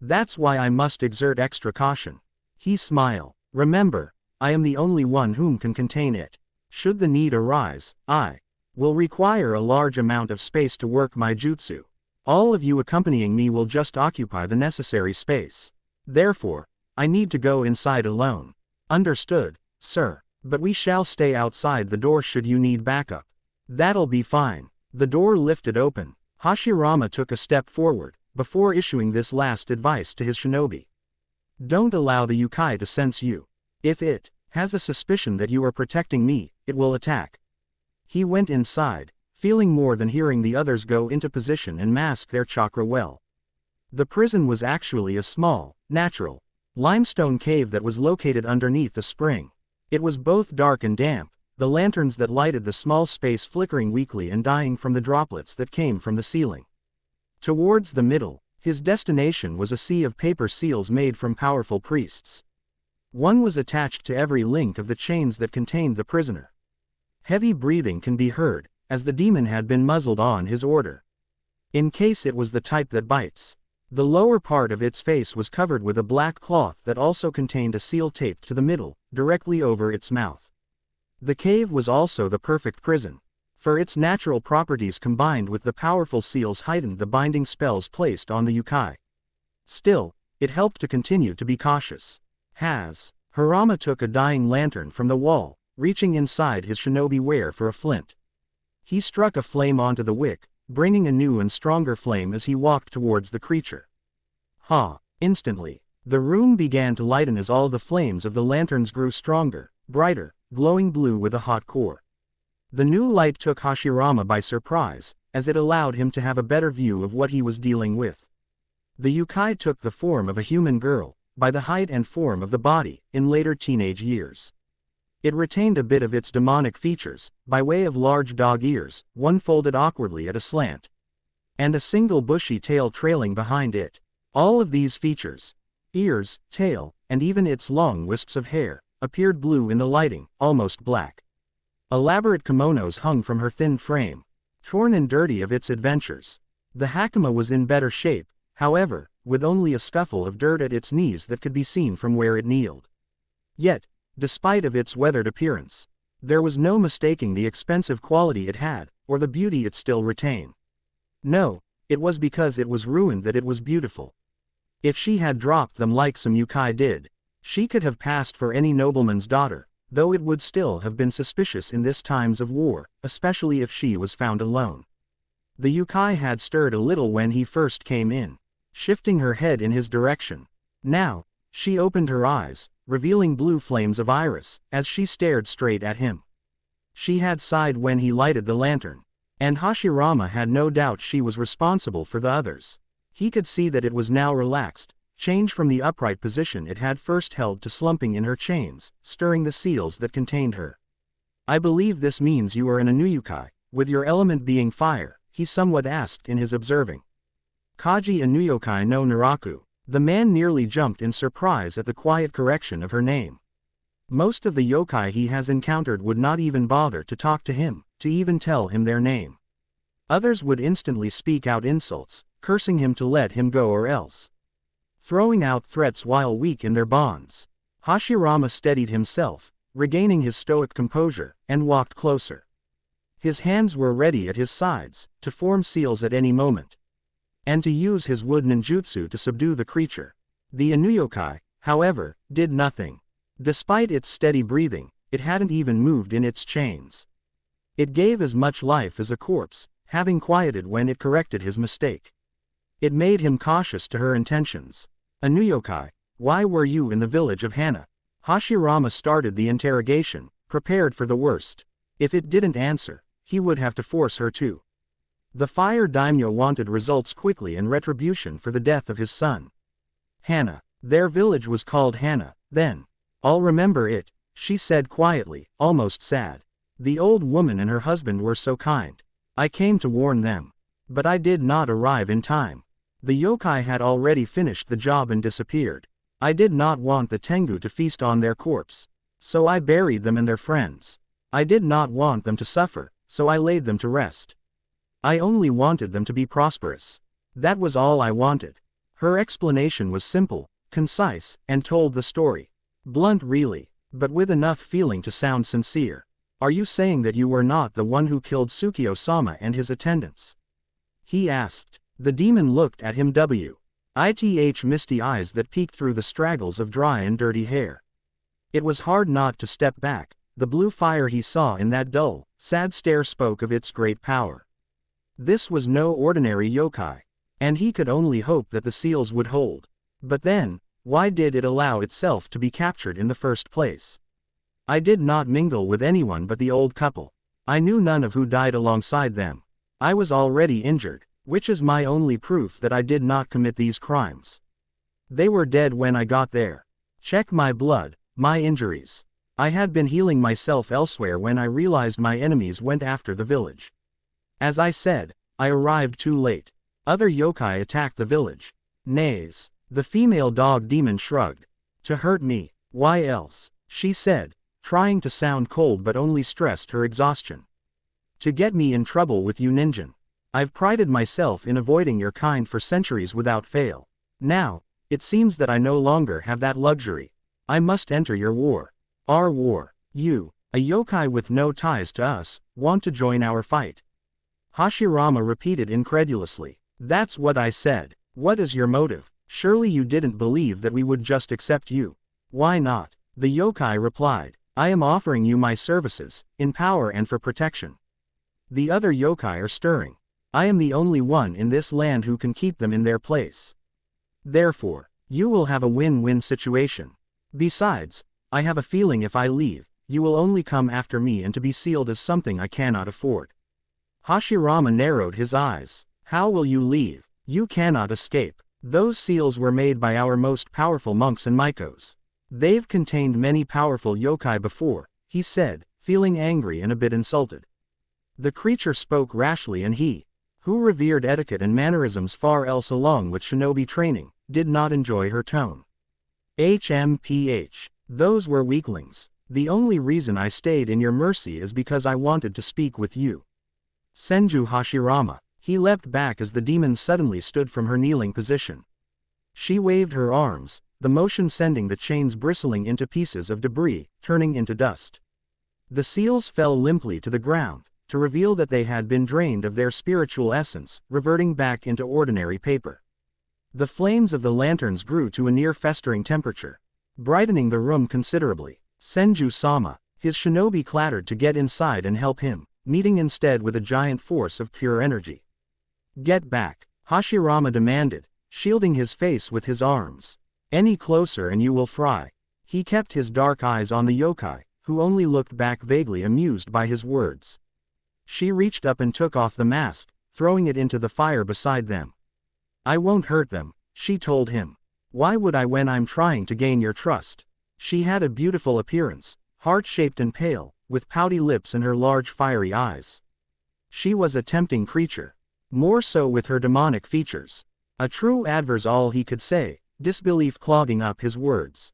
That's why I must exert extra caution." He smiled. "Remember, I am the only one whom can contain it. Should the need arise, I will require a large amount of space to work my jutsu. All of you accompanying me will just occupy the necessary space. Therefore, I need to go inside alone." "Understood, sir. But we shall stay outside the door should you need backup." "That'll be fine." The door lifted open. Hashirama took a step forward, before issuing this last advice to his shinobi. "Don't allow the yokai to sense you. If it has a suspicion that you are protecting me, it will attack." He went inside, feeling more than hearing the others go into position and mask their chakra well. The prison was actually a small, natural, limestone cave that was located underneath a spring. It was both dark and damp, the lanterns that lighted the small space flickering weakly and dying from the droplets that came from the ceiling. Towards the middle, his destination was a sea of paper seals made from powerful priests. One was attached to every link of the chains that contained the prisoner. Heavy breathing can be heard, as the demon had been muzzled on his order. In case it was the type that bites. The lower part of its face was covered with a black cloth that also contained a seal taped to the middle, directly over its mouth. The cave was also the perfect prison. For its natural properties combined with the powerful seals heightened the binding spells placed on the yokai. Still, it helped to continue to be cautious. Harama took a dying lantern from the wall, reaching inside his shinobi wear for a flint. He struck a flame onto the wick, bringing a new and stronger flame as he walked towards the creature. Instantly, the room began to lighten as all the flames of the lanterns grew stronger, brighter, glowing blue with a hot core. The new light took Hashirama by surprise, as it allowed him to have a better view of what he was dealing with. The yokai took the form of a human girl, by the height and form of the body, in later teenage years. It retained a bit of its demonic features, by way of large dog ears, one folded awkwardly at a slant, and a single bushy tail trailing behind it. All of these features, ears, tail, and even its long wisps of hair, appeared blue in the lighting, almost black. Elaborate kimonos hung from her thin frame, torn and dirty of its adventures. The hakama was in better shape, however, with only a scuffle of dirt at its knees that could be seen from where it kneeled. Yet, despite of its weathered appearance, there was no mistaking the expensive quality it had, or the beauty it still retained. No, it was because it was ruined that it was beautiful. If she had dropped them like some yokai did, she could have passed for any nobleman's daughter, though it would still have been suspicious in this times of war, especially if she was found alone. The yokai had stirred a little when he first came in, shifting her head in his direction. Now, she opened her eyes, revealing blue flames of iris, as she stared straight at him. She had sighed when he lighted the lantern, and Hashirama had no doubt she was responsible for the others. He could see that it was now relaxed, changed from the upright position it had first held to slumping in her chains, stirring the seals that contained her. "I believe this means you are an Inuyukai, with your element being fire," he somewhat asked in his observing. "Kaji Inuyokai no Naraku." The man nearly jumped in surprise at the quiet correction of her name. Most of the yokai he has encountered would not even bother to talk to him, to even tell him their name. Others would instantly speak out insults, cursing him to let him go or else throwing out threats while weak in their bonds. Hashirama steadied himself, regaining his stoic composure, and walked closer. His hands were ready at his sides, to form seals at any moment, and to use his wood ninjutsu to subdue the creature. The Inuyokai, however, did nothing. Despite its steady breathing, it hadn't even moved in its chains. It gave as much life as a corpse, having quieted when it corrected his mistake. It made him cautious to her intentions. "Inuyokai, why were you in the village of Hana?" Hashirama started the interrogation, prepared for the worst. If it didn't answer, he would have to force her to. The fire daimyo wanted results quickly and retribution for the death of his son. "Hana. Their village was called Hana, then. I'll remember it," she said quietly, almost sad. "The old woman and her husband were so kind. I came to warn them. But I did not arrive in time. The yokai had already finished the job and disappeared. I did not want the Tengu to feast on their corpse, so I buried them and their friends. I did not want them to suffer, so I laid them to rest. I only wanted them to be prosperous. That was all I wanted." Her explanation was simple, concise, and told the story. Blunt really, but with enough feeling to sound sincere. "Are you saying that you were not the one who killed Tsukio-sama and his attendants?" he asked. The demon looked at him with misty eyes that peeked through the straggles of dry and dirty hair. It was hard not to step back. The blue fire he saw in that dull, sad stare spoke of its great power. This was no ordinary yokai, and he could only hope that the seals would hold. But then, why did it allow itself to be captured in the first place? "I did not mingle with anyone but the old couple. I knew none of who died alongside them. I was already injured, which is my only proof that I did not commit these crimes. They were dead when I got there. Check my blood, my injuries. I had been healing myself elsewhere when I realized my enemies went after the village. As I said, I arrived too late. Other yokai attacked the village." "Nays." The female dog demon shrugged. "To hurt me, why else?" she said, trying to sound cold but only stressed her exhaustion. To get me in trouble with you ninjin. I've prided myself in avoiding your kind for centuries without fail. Now, it seems that I no longer have that luxury. I must enter your war. Our war. You, a yokai with no ties to us, want to join our fight. Hashirama repeated incredulously. That's what I said. What is your motive? Surely you didn't believe that we would just accept you. Why not? The yokai replied. I am offering you my services, in power and for protection. The other yokai are stirring. I am the only one in this land who can keep them in their place. Therefore, you will have a win-win situation. Besides, I have a feeling if I leave, you will only come after me and to be sealed as something I cannot afford. Hashirama narrowed his eyes. How will you leave? You cannot escape. Those seals were made by our most powerful monks and Mikos. They've contained many powerful yokai before, he said, feeling angry and a bit insulted. The creature spoke rashly and he, who revered etiquette and mannerisms far else along with shinobi training, did not enjoy her tone. HMPH. Those were weaklings. The only reason I stayed in your mercy is because I wanted to speak with you. Senju Hashirama. He leapt back as the demon suddenly stood from her kneeling position. She waved her arms, the motion sending the chains bristling into pieces of debris, turning into dust. The seals fell limply to the ground, to reveal that they had been drained of their spiritual essence, reverting back into ordinary paper. The flames of the lanterns grew to a near-festering temperature, brightening the room considerably. Senju-sama, his shinobi clattered to get inside and help him, meeting instead with a giant force of pure energy. Get back, Hashirama demanded, shielding his face with his arms. Any closer and you will fry. He kept his dark eyes on the yokai, who only looked back vaguely amused by his words. She reached up and took off the mask, throwing it into the fire beside them. I won't hurt them, she told him. Why would I when I'm trying to gain your trust? She had a beautiful appearance, heart-shaped and pale, with pouty lips and her large fiery eyes. She was a tempting creature. More so with her demonic features. A true adverse all he could say, disbelief clogging up his words.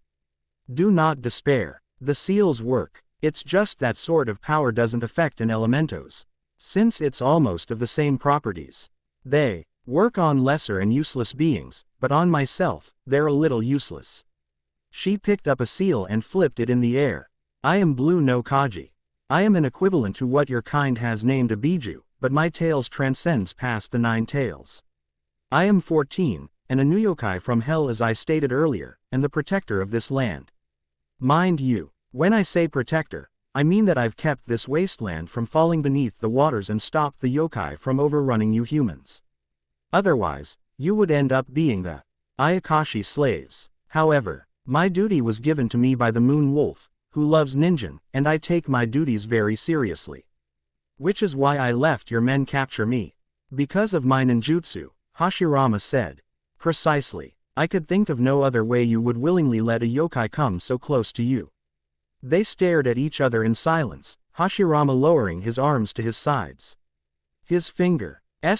Do not despair. The seals work. It's just that sort of power doesn't affect an elementos. Since it's almost of the same properties. They work on lesser and useless beings, but on myself, they're a little useless. She picked up a seal and flipped it in the air. I am Blue no Kaji. I am an equivalent to what your kind has named a biju, but my tails transcends past the 9 tails. I am 14, and a new yokai from hell as I stated earlier, and the protector of this land. Mind you, when I say protector, I mean that I've kept this wasteland from falling beneath the waters and stopped the yokai from overrunning you humans. Otherwise, you would end up being the Ayakashi slaves. However, my duty was given to me by the Moon Wolf, who loves ninjin, and I take my duties very seriously. Which is why I left your men capture me. Because of my ninjutsu, Hashirama said. Precisely. I could think of no other way you would willingly let a yokai come so close to you. They stared at each other in silence, Hashirama lowering his arms to his sides. His fingers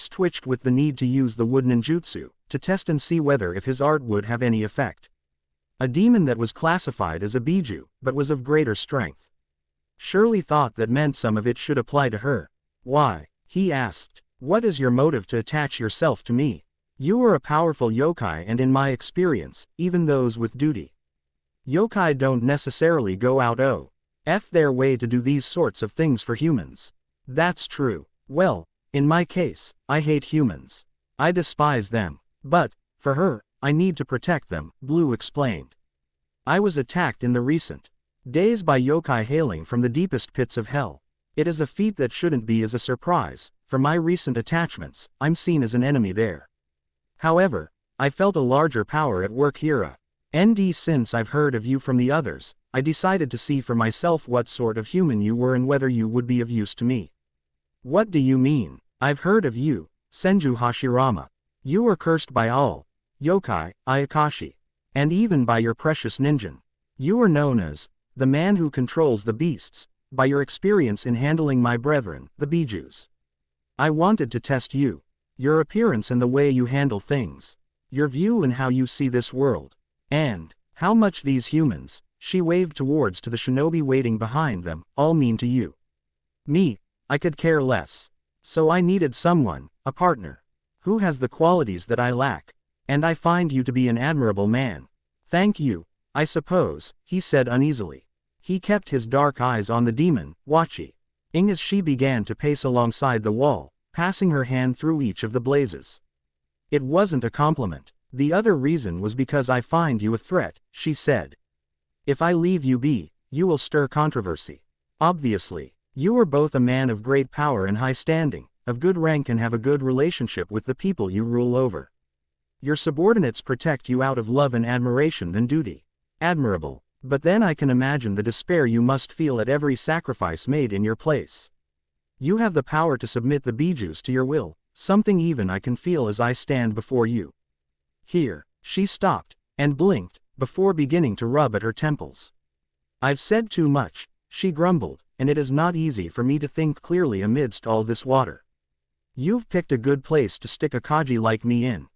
twitched with the need to use the wood ninjutsu, to test and see whether if his art would have any effect. A demon that was classified as a biju, but was of greater strength. Surely thought that meant some of it should apply to her. Why? He asked. What is your motive to attach yourself to me? You are a powerful yokai and in my experience, even those with duty. Yokai don't necessarily go out their way to do these sorts of things for humans. That's true. Well, in my case, I hate humans. I despise them. But, for her, I need to protect them, Blue explained. I was attacked in the recent days by yokai hailing from the deepest pits of hell. It is a feat that shouldn't be as a surprise. For my recent attachments, I'm seen as an enemy there. However, I felt a larger power at work here. Since I've heard of you from the others, I decided to see for myself what sort of human you were and whether you would be of use to me. What do you mean? I've heard of you, Senju Hashirama. You are cursed by all yokai, Ayakashi, and even by your precious ninjin. You are known as the man who controls the beasts, by your experience in handling my brethren, the bijus. I wanted to test you, your appearance and the way you handle things, your view and how you see this world, and how much these humans, She waved towards to the shinobi waiting behind them, all mean to you. Me, I could care less. So I needed someone, a partner. Who has the qualities that I lack. And I find you to be an admirable man. Thank you, I suppose, he said uneasily. He kept his dark eyes on the demon, watching as she began to pace alongside the wall, passing her hand through each of the blazes. It wasn't a compliment. The other reason was because I find you a threat, she said. If I leave you be, you will stir controversy. Obviously, you are both a man of great power and high standing, of good rank and have a good relationship with the people you rule over. Your subordinates protect you out of love and admiration than duty. Admirable, but then I can imagine the despair you must feel at every sacrifice made in your place. You have the power to submit the bijus to your will, something even I can feel as I stand before you. Here, she stopped, and blinked, before beginning to rub at her temples. I've said too much, she grumbled, and it is not easy for me to think clearly amidst all this water. You've picked a good place to stick a kaji like me in.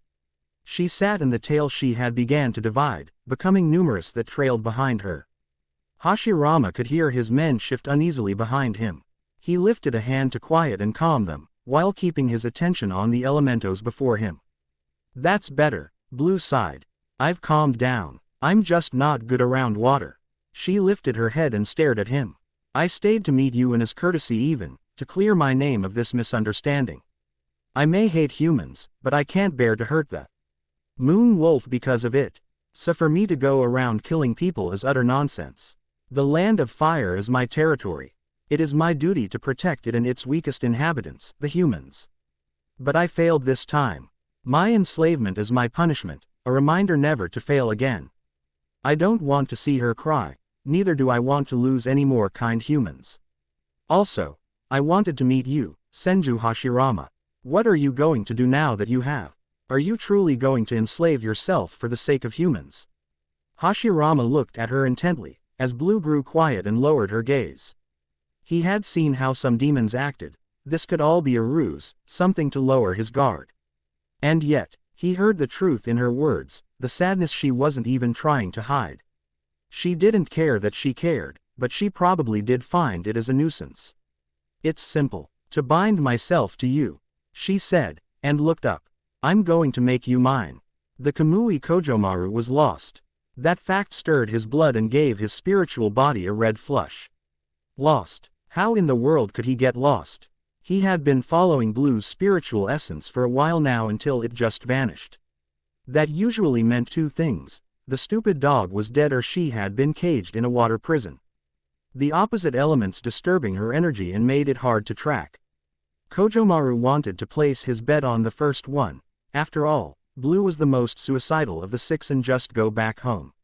She sat in the tail she had began to divide, becoming numerous that trailed behind her. Hashirama could hear his men shift uneasily behind him. He lifted a hand to quiet and calm them, while keeping his attention on the elementos before him. That's better, Blue sighed. I've calmed down. I'm just not good around water. She lifted her head and stared at him. I stayed to meet you in as courtesy even, to clear my name of this misunderstanding. I may hate humans, but I can't bear to hurt the Moon Wolf because of it. So for me to go around killing people is utter nonsense. The land of fire is my territory. It is my duty to protect it and its weakest inhabitants, the humans. But I failed this time. My enslavement is my punishment, a reminder never to fail again. I don't want to see her cry, neither do I want to lose any more kind humans. Also, I wanted to meet you, Senju Hashirama. What are you going to do now that you have? Are you truly going to enslave yourself for the sake of humans? Hashirama looked at her intently, as Blue grew quiet and lowered her gaze. He had seen how some demons acted. This could all be a ruse, something to lower his guard. And yet, he heard the truth in her words, the sadness she wasn't even trying to hide. She didn't care that she cared, but she probably did find it as a nuisance. It's simple. To bind myself to you, she said, and looked up. I'm going to make you mine. The Kamui Kojomaru was lost. That fact stirred his blood and gave his spiritual body a red flush. Lost? How in the world could he get lost? He had been following Blue's spiritual essence for a while now until it just vanished. That usually meant two things. The stupid dog was dead or she had been caged in a water prison. The opposite elements disturbing her energy and made it hard to track. Kojomaru wanted to place his bet on the first one. After all, Blue was the most suicidal of the six and just go back home.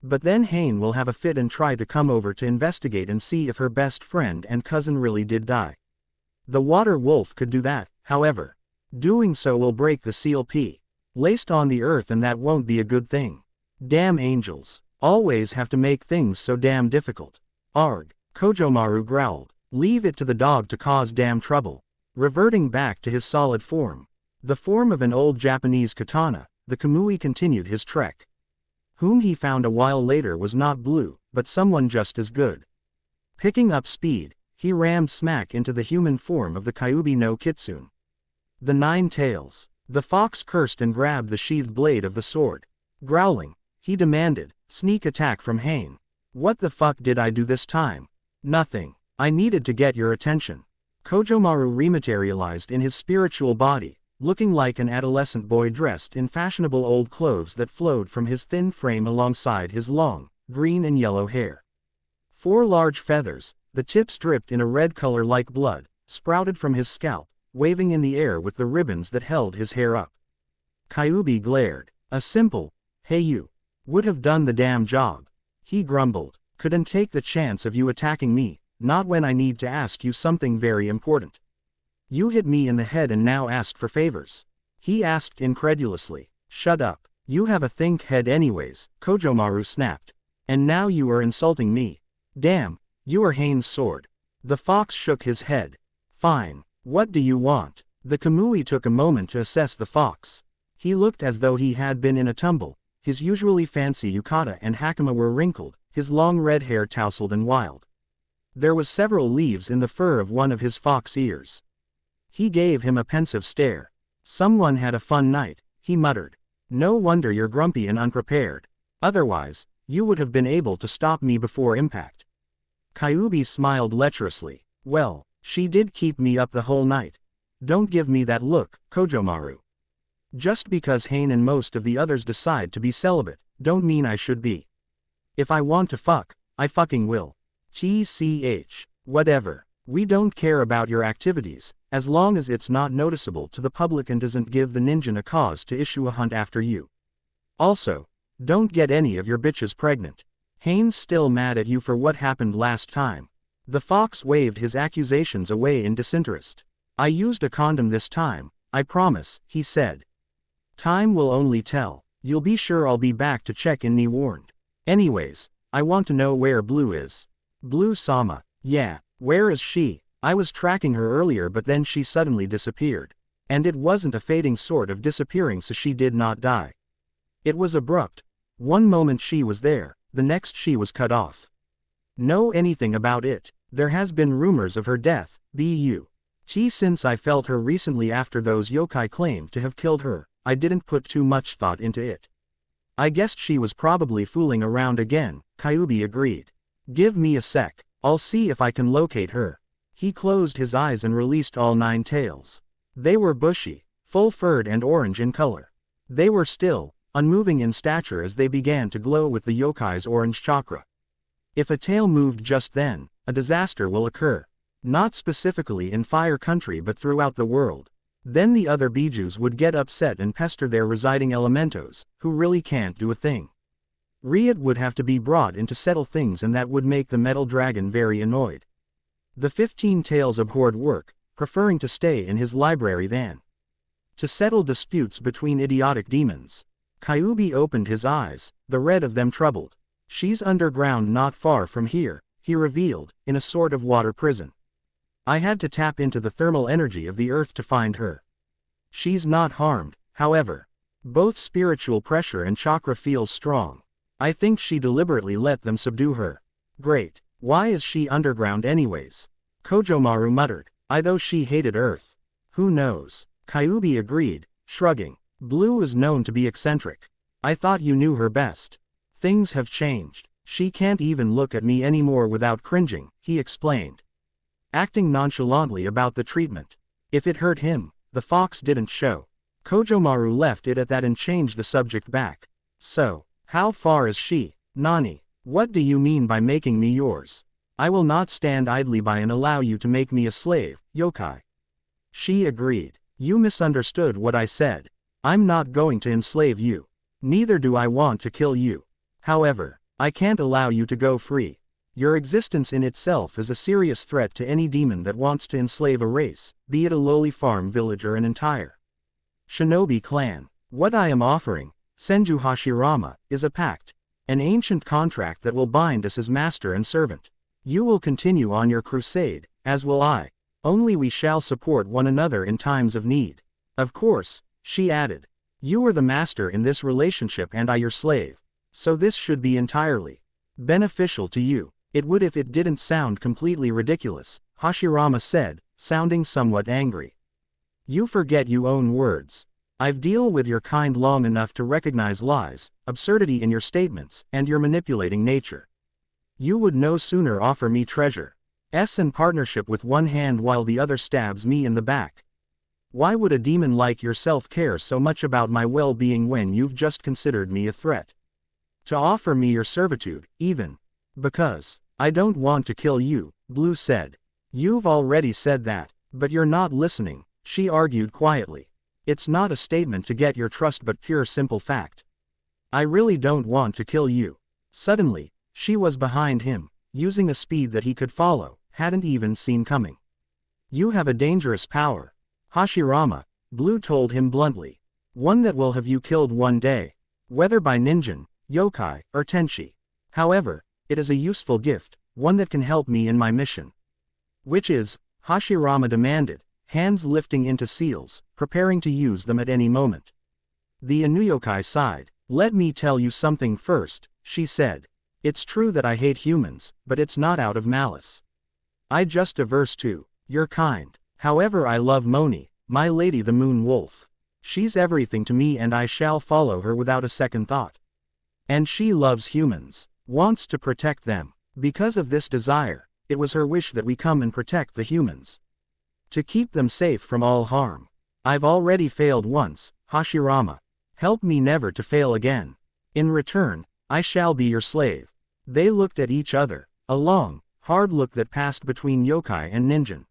But then Hane will have a fit and try to come over to investigate and see if her best friend and cousin really did die. The water wolf could do that, however. Doing so will break the seal P. Laced on the earth, and that won't be a good thing. Damn angels. Always have to make things so damn difficult. Arg, Kojomaru growled. Leave it to the dog to cause damn trouble. Reverting back to his solid form, the form of an old Japanese katana, the Kamui continued his trek. Whom he found a while later was not Blue, but someone just as good. Picking up speed, he rammed smack into the human form of the Kyubi no Kitsune. The Nine Tails. The fox cursed and grabbed the sheathed blade of the sword. Growling, he demanded, sneak attack from Hane. What the fuck did I do this time? Nothing. I needed to get your attention. Kojomaru rematerialized in his spiritual body, looking like an adolescent boy dressed in fashionable old clothes that flowed from his thin frame alongside his long, green and yellow hair. 4 large feathers, the tips dripped in a red color like blood, sprouted from his scalp, waving in the air with the ribbons that held his hair up. Kyubi glared. A simple, hey you, would have done the damn job. He grumbled. Couldn't take the chance of you attacking me, not when I need to ask you something very important. You hit me in the head and now ask for favors. He asked incredulously. Shut up. You have a think head anyways, Kojomaru snapped. And now you are insulting me. Damn, you are Hane's sword. The fox shook his head. Fine. What do you want? The Kamui took a moment to assess the fox. He looked as though he had been in a tumble. His usually fancy yukata and hakama were wrinkled, his long red hair tousled and wild. There was several leaves in the fur of one of his fox ears. He gave him a pensive stare. Someone had a fun night, he muttered. No wonder you're grumpy and unprepared. Otherwise, you would have been able to stop me before impact. Kyuubi smiled lecherously. Well, she did keep me up the whole night. Don't give me that look, Kojomaru. Just because Hane and most of the others decide to be celibate, don't mean I should be. If I want to fuck, I fucking will. TCH, whatever. We don't care about your activities, as long as it's not noticeable to the public and doesn't give the ninja a cause to issue a hunt after you. Also, don't get any of your bitches pregnant. Hane's still mad at you for what happened last time. The fox waved his accusations away in disinterest. I used a condom this time, I promise, he said. Time will only tell. You'll be sure I'll be back to check in, he warned. Anyways, I want to know where Blue is. Blue-sama. Yeah, where is she? I was tracking her earlier, but then she suddenly disappeared. And it wasn't a fading sort of disappearing, so she did not die. It was abrupt. One moment she was there, the next she was cut off. Know anything about it? There has been rumors of her death, since I felt her recently after those yokai claimed to have killed her, I didn't put too much thought into it. I guessed she was probably fooling around again, Kyuubi agreed. Give me a sec, I'll see if I can locate her. He closed his eyes and released all 9 tails. They were bushy, full-furred and orange in color. They were still, unmoving in stature as they began to glow with the yokai's orange chakra. If a tail moved just then, a disaster will occur. Not specifically in Fire Country but throughout the world. Then the other Bijus would get upset and pester their residing elementos, who really can't do a thing. Riot would have to be brought in to settle things, and that would make the metal dragon very annoyed. The 15 tails abhorred work, preferring to stay in his library than to settle disputes between idiotic demons. Kyuubi opened his eyes, the red of them troubled. She's underground not far from here, he revealed, in a sort of water prison. I had to tap into the thermal energy of the earth to find her. She's not harmed, however. Both spiritual pressure and chakra feels strong. I think she deliberately let them subdue her. Great. Why is she underground anyways? Kojomaru muttered. Though she hated Earth. Who knows? Kyuubi agreed, shrugging. Blue is known to be eccentric. I thought you knew her best. Things have changed. She can't even look at me anymore without cringing, he explained. Acting nonchalantly about the treatment. If it hurt him, the fox didn't show. Kojomaru left it at that and changed the subject back. So, how far is she? Nani? What do you mean by making me yours? I will not stand idly by and allow you to make me a slave, yokai. She agreed. You misunderstood what I said. I'm not going to enslave you. Neither do I want to kill you. However, I can't allow you to go free. Your existence in itself is a serious threat to any demon that wants to enslave a race, be it a lowly farm village or an entire shinobi clan. What I am offering, Senju Hashirama, is a pact. An ancient contract that will bind us as master and servant. You will continue on your crusade, as will I. Only we shall support one another in times of need. Of course, she added. You are the master in this relationship and I your slave. So this should be entirely beneficial to you. It would if it didn't sound completely ridiculous, Hashirama said, sounding somewhat angry. You forget you own words. I've dealt with your kind long enough to recognize lies, absurdity in your statements, and your manipulating nature. You would no sooner offer me treasure and partnership with one hand while the other stabs me in the back. Why would a demon like yourself care so much about my well-being when you've just considered me a threat? To offer me your servitude, even. Because I don't want to kill you, Blue said. You've already said that, but you're not listening, she argued quietly. It's not a statement to get your trust but pure simple fact. I really don't want to kill you. Suddenly, she was behind him, using a speed that he could follow, hadn't even seen coming. You have a dangerous power, Hashirama, Blue told him bluntly. One that will have you killed one day. Whether by ninjin, yokai, or tenshi. However, it is a useful gift, one that can help me in my mission. Which is, Hashirama demanded, hands lifting into seals, preparing to use them at any moment. The Inuyokai sighed. Let me tell you something first, she said. It's true that I hate humans, but it's not out of malice. I just averse to your kind. However, I love Moni, my lady the Moon Wolf. She's everything to me and I shall follow her without a second thought. And she loves humans, wants to protect them. Because of this desire, it was her wish that we come and protect the humans. To keep them safe from all harm. I've already failed once, Hashirama. Help me never to fail again. In return, I shall be your slave. They looked at each other, a long, hard look that passed between yokai and ninja.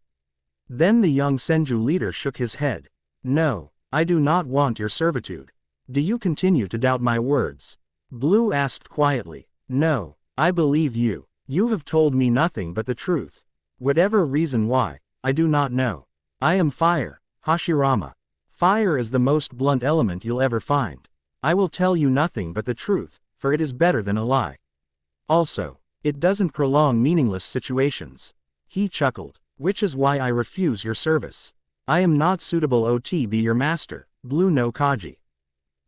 Then the young Senju leader shook his head. No, I do not want your servitude. Do you continue to doubt my words? Blue asked quietly. No, I believe you. You have told me nothing but the truth. Whatever reason why, I do not know. I am fire, Hashirama. Fire is the most blunt element you'll ever find. I will tell you nothing but the truth, for it is better than a lie. Also, it doesn't prolong meaningless situations. He chuckled. Which is why I refuse your service. I am not suitable to be your master, Blue no Kaji.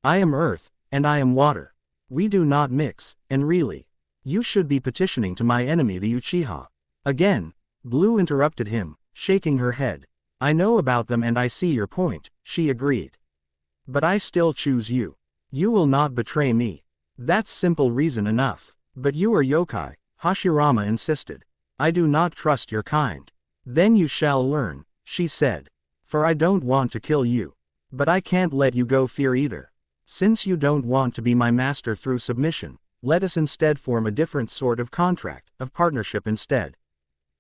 I am earth, and I am water. We do not mix, and really, you should be petitioning to my enemy the Uchiha. Again, Blue interrupted him, shaking her head. I know about them and I see your point, she agreed. But I still choose you. You will not betray me. That's simple reason enough. But you are yokai, Hashirama insisted. I do not trust your kind. Then you shall learn, she said. For I don't want to kill you. But I can't let you go fear either. Since you don't want to be my master through submission, let us instead form a different sort of contract, of partnership instead.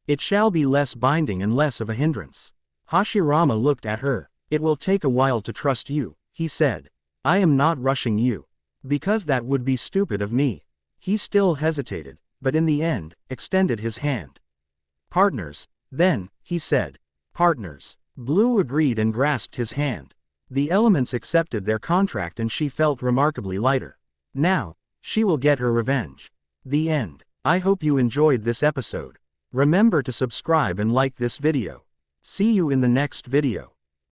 It shall be less binding and less of a hindrance. Hashirama looked at her. It will take a while to trust you, he said. I am not rushing you. Because that would be stupid of me. He still hesitated, but in the end, extended his hand. Partners, then, he said. Partners. Blue agreed and grasped his hand. The elements accepted their contract and she felt remarkably lighter. Now, she will get her revenge. The end. I hope you enjoyed this episode. Remember to subscribe and like this video. See you in the next video.